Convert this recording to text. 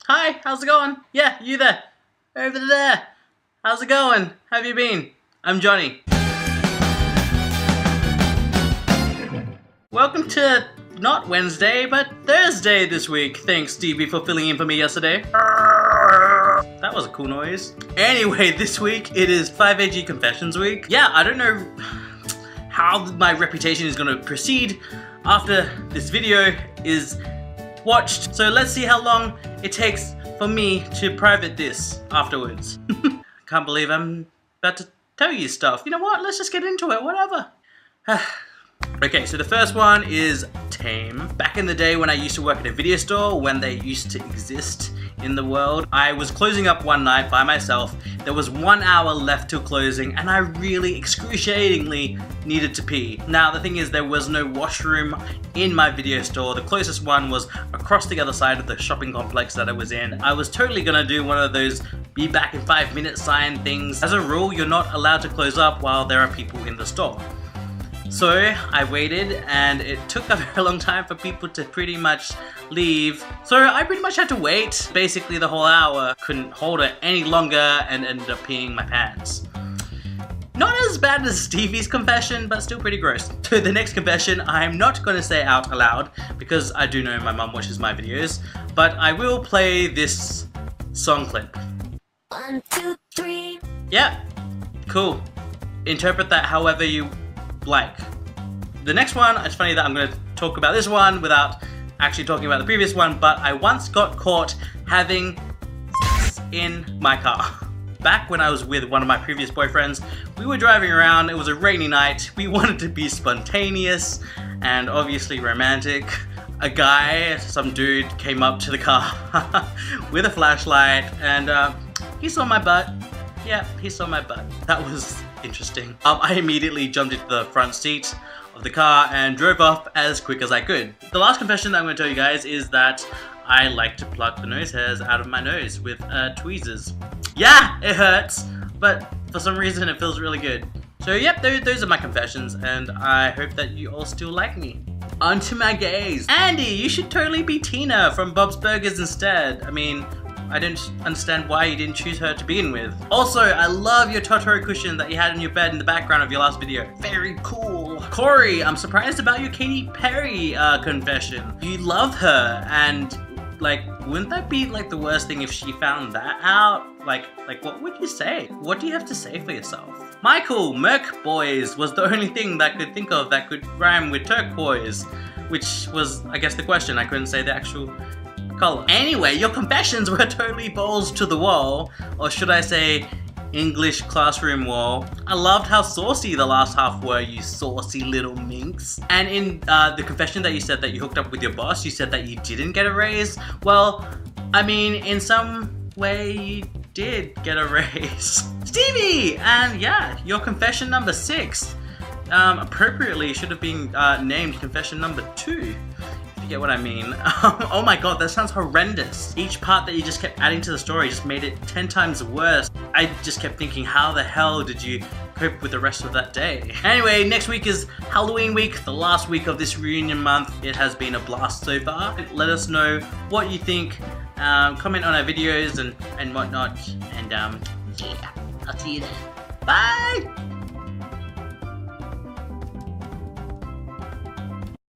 Hi, how's it going? Yeah, you there. Over there. How's it going? How have you been? I'm Johnny. Welcome to not Wednesday, but Thursday this week. Thanks, Stevie, for filling in for me yesterday. That was a cool noise. Anyway, this week it is 5AHhH Confessions Week. Yeah, I don't know how my reputation is going to proceed after this video is watched. So let's see how long it takes for me to private this afterwards. Can't believe I'm about to tell you stuff. You know what? Let's just get into it. Whatever. Okay, so the first one is tame. Back in the day when I used to work at a video store, when they used to exist in the world, I was closing up one night by myself. There was 1 hour left till closing and I really excruciatingly needed to pee. Now the thing is, there was no washroom in my video store. The closest one was across the other side of the shopping complex that I was in. I was totally gonna do one of those be back in 5 minutes sign things. As a rule, you're not allowed to close up while there are people in the store. So I waited and it took a very long time for people to pretty much leave. So I pretty much had to wait basically the whole hour. Couldn't hold it any longer and ended up peeing my pants. Not as bad as Stevie's confession, but still pretty gross. So the next confession I'm not going to say out aloud because I do know my mum watches my videos, but I will play this song clip. 1, 2, 3. Yeah, cool. Interpret that however you like. The next one, it's funny that I'm going to talk about this one without actually talking about the previous one, but I once got caught having sex in my car. Back when I was with one of my previous boyfriends, we were driving around, it was a rainy night, we wanted to be spontaneous and obviously romantic. A guy, some dude, came up to the car with a flashlight and he saw my butt. Yeah, he saw my butt. That was interesting. I immediately jumped into the front seat of the car and drove off as quick as I could. The last confession that I'm going to tell you guys is that I like to pluck the nose hairs out of my nose with tweezers. Yeah, it hurts, but for some reason it feels really good. So yep, those are my confessions, and I hope that you all still like me. On to my gays. Andy, you should totally be Tina from Bob's Burgers instead. I mean, I don't understand why you didn't choose her to begin with. Also, I love your Totoro cushion that you had in your bed in the background of your last video. Very cool. Corey, I'm surprised about your Katy Perry confession. You love her, and like, wouldn't that be like the worst thing if she found that out? Like what would you say? What do you have to say for yourself? Michael, Merc Boys was the only thing that I could think of that could rhyme with turquoise, which was, I guess, the question. I couldn't say the actual color. Anyway, your confessions were totally balls to the wall, or should I say English classroom wall. I loved how saucy the last half were, you saucy little minx. And in the confession that you said that you hooked up with your boss, you said that you didn't get a raise. Well, I mean, in some way you did get a raise. Stevie! And yeah, your confession number 6 appropriately should have been named confession number 2. You get what I mean? Oh my god, that sounds horrendous. Each part that you just kept adding to the story just made it 10 times worse. I just kept thinking, how the hell did you cope with the rest of that day? Anyway, next week is Halloween week, the last week of this reunion month. It has been a blast so far. Let us know what you think. Comment on our videos and whatnot. And yeah, I'll see you then. Bye!